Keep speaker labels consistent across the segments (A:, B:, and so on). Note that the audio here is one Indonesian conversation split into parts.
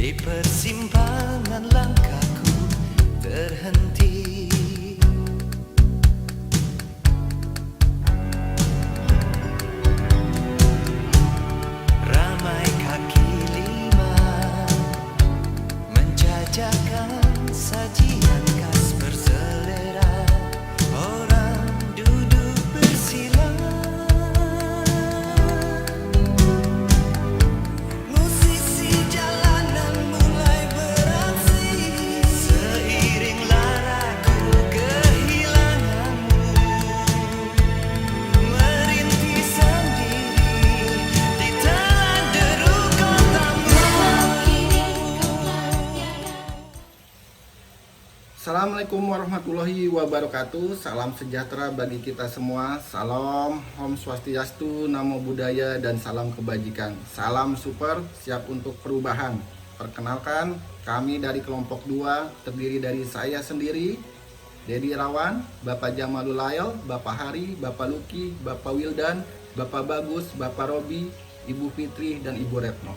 A: Di persimpangan langkahku terhenti. Ramai kaki lima menjajakan sajian khas berselera. Orang duduk bersila, musisi jalanan mulai beraksi. Seiring laraku kehilanganmu, merintih sendiri di telan deru kotamu.
B: Assalamualaikum warahmatullahi wabarakatuh. Salam sejahtera bagi kita semua. Salam Om Swastiastu, Namo Buddhaya, dan salam kebajikan. Salam super, siap untuk perubahan. Perkenalkan, kami dari kelompok 2 terdiri dari saya sendiri, Dedi Irawan, Bapak Jamalul Lail, Bapak Hari, Bapak Luki, Bapak Wildan, Bapak Bagus, Bapak Robi, Ibu Fitri, dan Ibu Retno.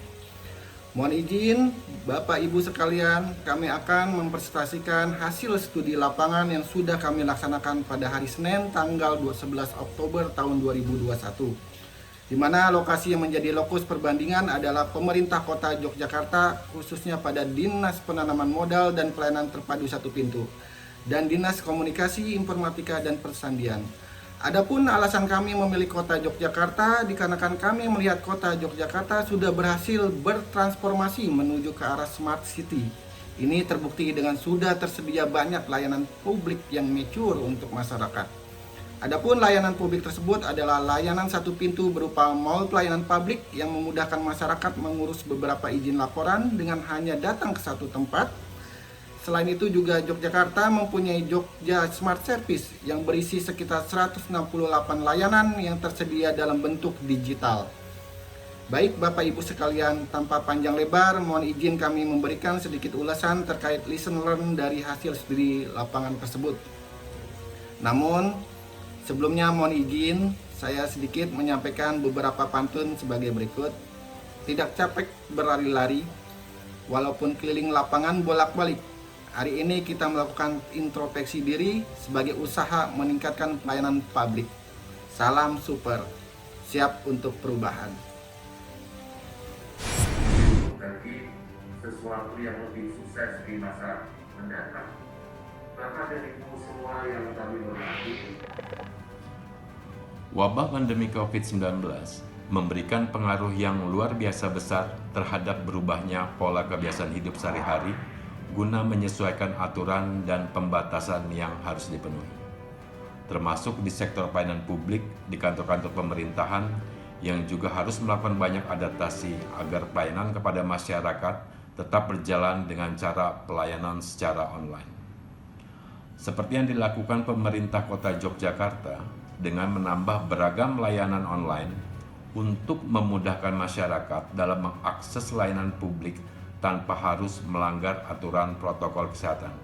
B: Mohon izin Bapak Ibu sekalian, kami akan mempresentasikan hasil studi lapangan yang sudah kami laksanakan pada hari Senin tanggal 11 Oktober tahun 2021. Di mana lokasi yang menjadi lokus perbandingan adalah pemerintah kota Yogyakarta, khususnya pada Dinas Penanaman Modal dan Pelayanan Terpadu Satu Pintu dan Dinas Komunikasi, Informatika, dan Persandian. Adapun alasan kami memilih kota Yogyakarta dikarenakan kami melihat kota Yogyakarta sudah berhasil bertransformasi menuju ke arah smart city. Ini terbukti dengan sudah tersedia banyak layanan publik yang mature untuk masyarakat. Adapun layanan publik tersebut adalah layanan satu pintu berupa mall pelayanan publik yang memudahkan masyarakat mengurus beberapa izin laporan dengan hanya datang ke satu tempat. Selain itu juga Yogyakarta mempunyai Jogja Smart Service yang berisi sekitar 168 layanan yang tersedia dalam bentuk digital. Baik Bapak Ibu sekalian, tanpa panjang lebar, mohon izin kami memberikan sedikit ulasan terkait lesson learn dari hasil studi lapangan tersebut. Namun, sebelumnya mohon izin saya sedikit menyampaikan beberapa pantun sebagai berikut. Tidak capek berlari-lari, walaupun keliling lapangan bolak-balik. Hari ini kita melakukan introspeksi diri sebagai usaha meningkatkan pelayanan publik. Salam super, siap untuk perubahan.
C: Bagi sesuatu yang lebih sukses di masa mendatang. Maka dari semua yang kami hormati,
D: Wabah pandemi COVID-19 memberikan pengaruh yang luar biasa besar terhadap berubahnya pola kebiasaan hidup sehari-hari guna menyesuaikan aturan dan pembatasan yang harus dipenuhi, termasuk di sektor pelayanan publik, di kantor-kantor pemerintahan yang juga harus melakukan banyak adaptasi agar pelayanan kepada masyarakat tetap berjalan dengan cara pelayanan secara online. Seperti yang dilakukan pemerintah kota Yogyakarta dengan menambah beragam layanan online untuk memudahkan masyarakat dalam mengakses layanan publik tanpa harus melanggar aturan protokol kesehatan.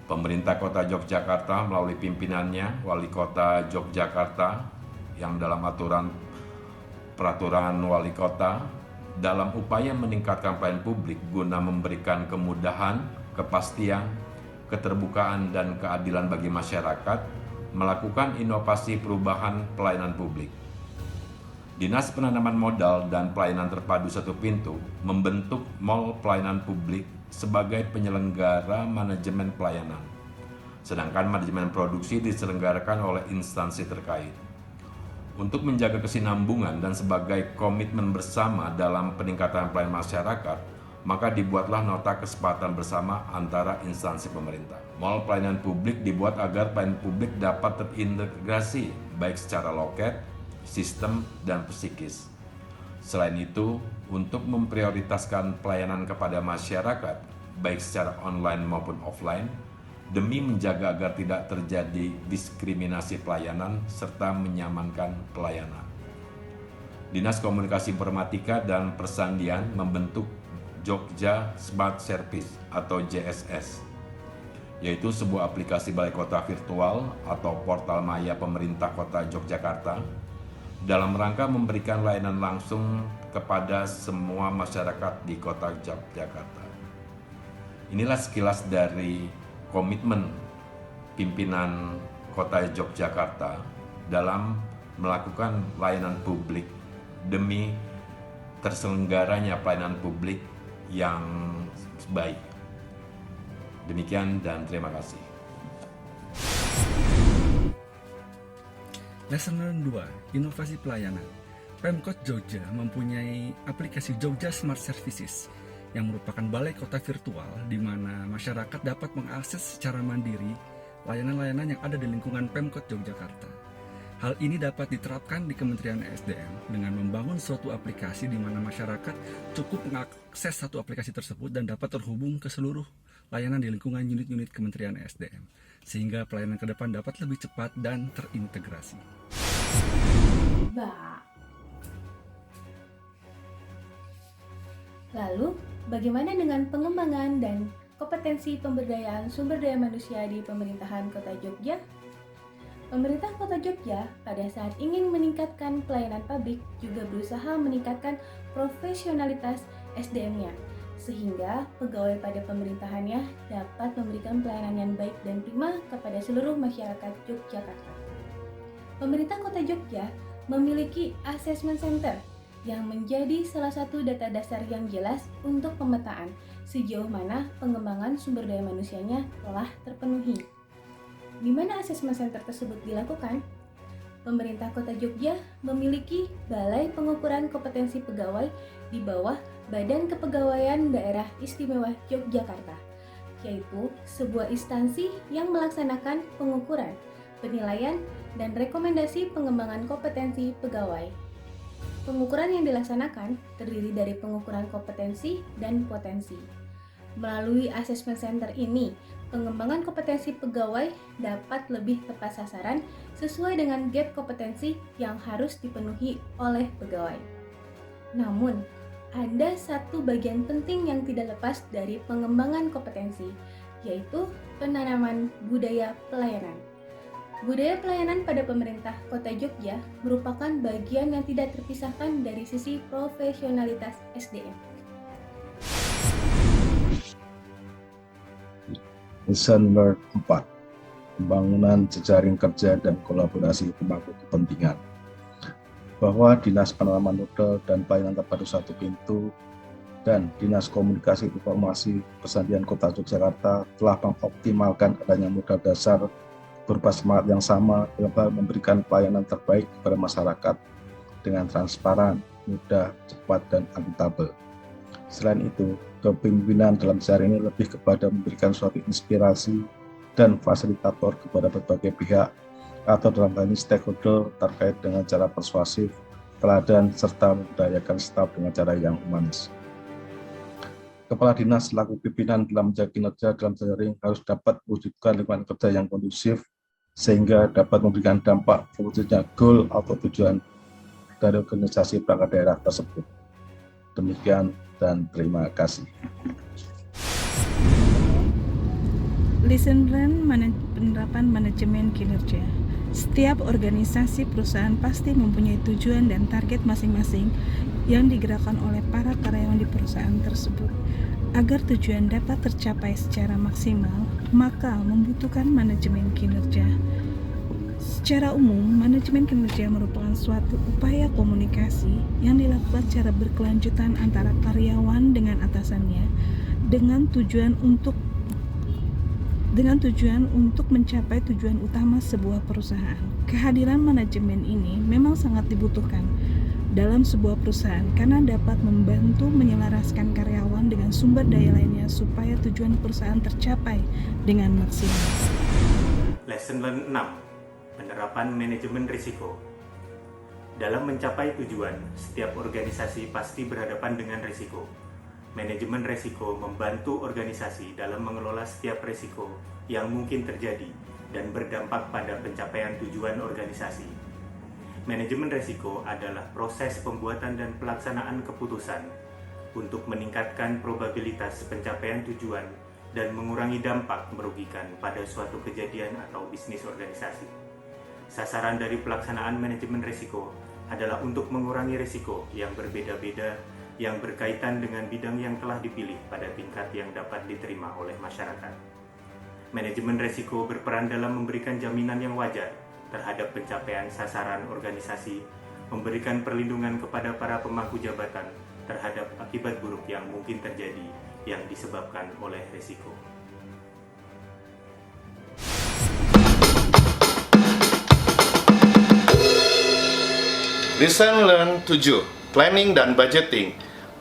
D: Pemerintah kota Yogyakarta melalui pimpinannya, Wali Kota Yogyakarta, yang dalam peraturan Wali Kota, dalam upaya meningkatkan pelayanan publik guna memberikan kemudahan, kepastian, keterbukaan, dan keadilan bagi masyarakat, melakukan inovasi perubahan pelayanan publik. Dinas Penanaman Modal dan Pelayanan Terpadu Satu Pintu membentuk Mall Pelayanan Publik sebagai penyelenggara manajemen pelayanan, sedangkan manajemen produksi diselenggarakan oleh instansi terkait. Untuk menjaga kesinambungan dan sebagai komitmen bersama dalam peningkatan pelayanan masyarakat, maka dibuatlah nota kesepakatan bersama antara instansi pemerintah. Mall Pelayanan Publik dibuat agar pelayanan publik dapat terintegrasi baik secara loket, sistem, dan psikis. Selain itu, untuk memprioritaskan pelayanan kepada masyarakat, baik secara online maupun offline, demi menjaga agar tidak terjadi diskriminasi pelayanan serta menyamankan pelayanan. Dinas Komunikasi, Informatika, dan Persandian membentuk Jogja Smart Service atau JSS, yaitu sebuah aplikasi balai kota virtual atau portal maya pemerintah kota Yogyakarta dalam rangka memberikan layanan langsung kepada semua masyarakat di Kota Yogyakarta. Inilah sekilas dari komitmen pimpinan Kota Yogyakarta dalam melakukan pelayanan publik demi terselenggaranya pelayanan publik yang baik. Demikian dan terima kasih.
E: Lesson Learn 2, Inovasi Pelayanan. Pemkot Jogja mempunyai aplikasi Jogja Smart Services yang merupakan balai kota virtual di mana masyarakat dapat mengakses secara mandiri layanan-layanan yang ada di lingkungan Pemkot Yogyakarta. Hal ini dapat diterapkan di Kementerian ESDM dengan membangun suatu aplikasi di mana masyarakat cukup mengakses satu aplikasi tersebut dan dapat terhubung ke seluruh layanan di lingkungan unit-unit Kementerian ESDM, sehingga pelayanan ke depan dapat lebih cepat dan terintegrasi.
F: Lalu, bagaimana dengan pengembangan dan kompetensi pemberdayaan sumber daya manusia di pemerintahan Kota Jogja? Pemerintah Kota Jogja pada saat ingin meningkatkan pelayanan publik juga berusaha meningkatkan profesionalitas SDM-nya, sehingga pegawai pada pemerintahannya dapat memberikan pelayanan yang baik dan prima kepada seluruh masyarakat Yogyakarta. Pemerintah Kota Jogja memiliki assessment center yang menjadi salah satu data dasar yang jelas untuk pemetaan sejauh mana pengembangan sumber daya manusianya telah terpenuhi. Di mana assessment center tersebut dilakukan? Pemerintah Kota Jogja memiliki Balai Pengukuran Kompetensi Pegawai di bawah Badan Kepegawaian Daerah Istimewa Yogyakarta, yaitu sebuah instansi yang melaksanakan pengukuran, penilaian, dan rekomendasi pengembangan kompetensi pegawai. Pengukuran yang dilaksanakan terdiri dari pengukuran kompetensi dan potensi. Melalui assessment center ini, pengembangan kompetensi pegawai dapat lebih tepat sasaran sesuai dengan gap kompetensi yang harus dipenuhi oleh pegawai. Namun, ada satu bagian penting yang tidak lepas dari pengembangan kompetensi, yaitu penanaman budaya pelayanan. Budaya pelayanan pada pemerintah Kota Jogja merupakan bagian yang tidak terpisahkan dari sisi profesionalitas SDM.
G: Lesson Learned 4, Pembangunan jejaring kerja dan kolaborasi pemangku kepentingan. Bahwa Dinas Penanaman Modal dan Pelayanan Terpadu Satu Pintu dan Dinas Komunikasi Informasi Pesandian Kota Yogyakarta telah mengoptimalkan adanya modal dasar berupa semangat yang sama dalam hal memberikan pelayanan terbaik kepada masyarakat dengan transparan, mudah, cepat, dan akuntabel. Selain itu, kepemimpinan dalam sejarah ini lebih kepada memberikan suatu inspirasi dan fasilitator kepada berbagai pihak atau dalam hal ini stakeholder terkait dengan cara persuasif, teladan, serta membudayakan staf dengan cara yang humanis. Kepala Dinas selaku pimpinan dalam menjaga kinerja dalam jaring harus dapat mewujudkan lingkungan kerja yang kondusif sehingga dapat memberikan dampak terwujudnya goal atau tujuan dari organisasi perangkat daerah tersebut. Demikian dan terima kasih.
H: Lesson Learned penerapan manajemen kinerja. Setiap organisasi perusahaan pasti mempunyai tujuan dan target masing-masing yang digerakkan oleh para karyawan di perusahaan tersebut. Agar tujuan dapat tercapai secara maksimal, maka membutuhkan manajemen kinerja. Secara umum, manajemen kinerja merupakan suatu upaya komunikasi yang dilakukan secara berkelanjutan antara karyawan dengan atasannya dengan tujuan untuk mencapai tujuan utama sebuah perusahaan. Kehadiran manajemen ini memang sangat dibutuhkan dalam sebuah perusahaan karena dapat membantu menyelaraskan karyawan dengan sumber daya lainnya supaya tujuan perusahaan tercapai dengan maksimal.
I: Lesson Learned 6, Penerapan Manajemen Risiko. Dalam mencapai tujuan, setiap organisasi pasti berhadapan dengan risiko. Manajemen risiko membantu organisasi dalam mengelola setiap risiko yang mungkin terjadi dan berdampak pada pencapaian tujuan organisasi. Manajemen risiko adalah proses pembuatan dan pelaksanaan keputusan untuk meningkatkan probabilitas pencapaian tujuan dan mengurangi dampak merugikan pada suatu kejadian atau bisnis organisasi. Sasaran dari pelaksanaan manajemen risiko adalah untuk mengurangi risiko yang berbeda-beda yang berkaitan dengan bidang yang telah dipilih pada tingkat yang dapat diterima oleh masyarakat. Manajemen risiko berperan dalam memberikan jaminan yang wajar terhadap pencapaian sasaran organisasi, memberikan perlindungan kepada para pemangku jabatan terhadap akibat buruk yang mungkin terjadi yang disebabkan oleh risiko.
J: Lesson Learn 7, Planning dan Budgeting.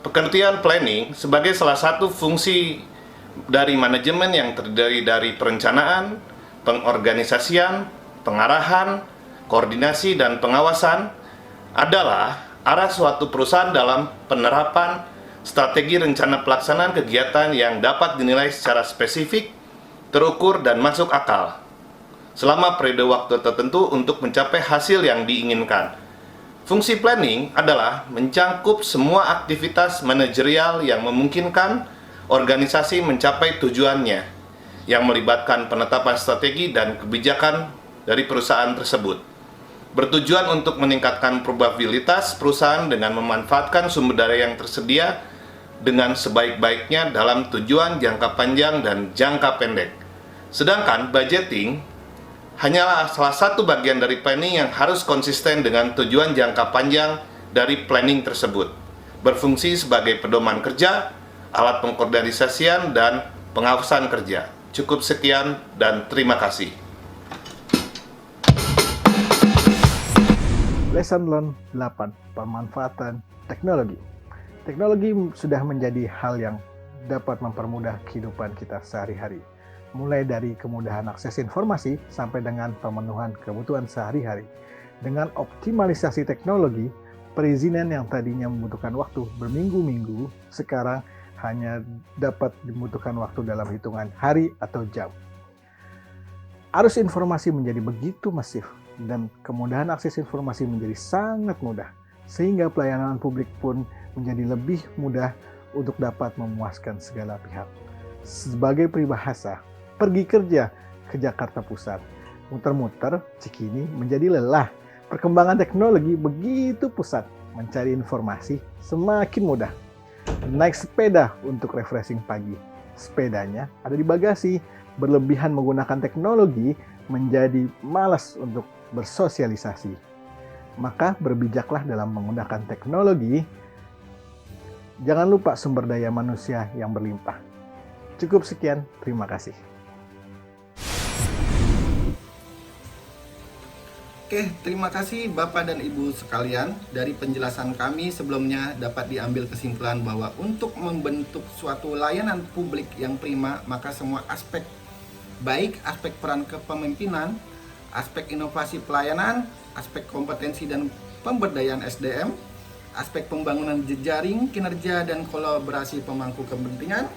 J: Pengertian planning sebagai salah satu fungsi dari manajemen yang terdiri dari perencanaan, pengorganisasian, pengarahan, koordinasi, dan pengawasan adalah arah suatu perusahaan dalam penerapan strategi rencana pelaksanaan kegiatan yang dapat dinilai secara spesifik, terukur, dan masuk akal selama periode waktu tertentu untuk mencapai hasil yang diinginkan. Fungsi planning adalah mencangkup semua aktivitas manajerial yang memungkinkan organisasi mencapai tujuannya, yang melibatkan penetapan strategi dan kebijakan dari perusahaan tersebut. Bertujuan untuk meningkatkan probabilitas perusahaan dengan memanfaatkan sumber daya yang tersedia dengan sebaik-baiknya dalam tujuan jangka panjang dan jangka pendek. Sedangkan budgeting hanyalah salah satu bagian dari planning yang harus konsisten dengan tujuan jangka panjang dari planning tersebut. Berfungsi sebagai pedoman kerja, alat pengkoordinasian, dan pengawasan kerja. Cukup sekian dan terima kasih.
K: Lesson Learn 8, Pemanfaatan Teknologi. Teknologi sudah menjadi hal yang dapat mempermudah kehidupan kita sehari-hari. Mulai dari kemudahan akses informasi sampai dengan pemenuhan kebutuhan sehari-hari. Dengan optimalisasi teknologi, perizinan yang tadinya membutuhkan waktu berminggu-minggu, sekarang hanya dapat dibutuhkan waktu dalam hitungan hari atau jam. Arus informasi menjadi begitu masif, dan kemudahan akses informasi menjadi sangat mudah, sehingga pelayanan publik pun menjadi lebih mudah untuk dapat memuaskan segala pihak. Sebagai peribahasa, pergi kerja ke Jakarta Pusat, muter-muter Cikini menjadi lelah. Perkembangan teknologi begitu pusat, mencari informasi semakin mudah. Naik sepeda untuk refreshing pagi, sepedanya ada di bagasi. Berlebihan menggunakan teknologi menjadi malas untuk bersosialisasi. Maka berbijaklah dalam menggunakan teknologi. Jangan lupa sumber daya manusia yang berlimpah. Cukup sekian, terima kasih.
B: Oke, terima kasih Bapak dan Ibu sekalian. Dari penjelasan kami sebelumnya dapat diambil kesimpulan bahwa untuk membentuk suatu layanan publik yang prima, maka semua aspek, baik aspek peran kepemimpinan, aspek inovasi pelayanan, aspek kompetensi dan pemberdayaan SDM, aspek pembangunan jejaring, kinerja dan kolaborasi pemangku kepentingan,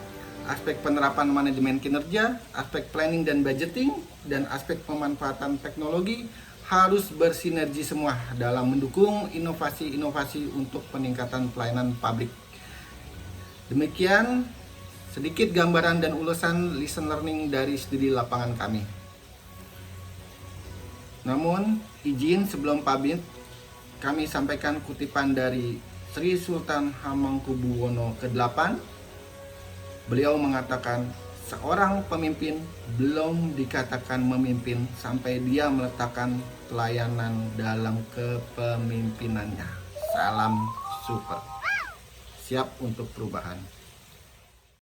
B: aspek penerapan manajemen kinerja, aspek planning dan budgeting, dan aspek pemanfaatan teknologi harus bersinergi semua dalam mendukung inovasi-inovasi untuk peningkatan pelayanan publik. Demikian sedikit gambaran dan ulasan lesson learning dari studi lapangan kami. Namun, izin sebelum pamit, kami sampaikan kutipan dari Sri Sultan Hamengkubuwono ke-8. Beliau mengatakan, seorang pemimpin belum dikatakan memimpin sampai dia meletakkan pelayanan dalam kepemimpinannya. Salam super. Siap untuk perubahan.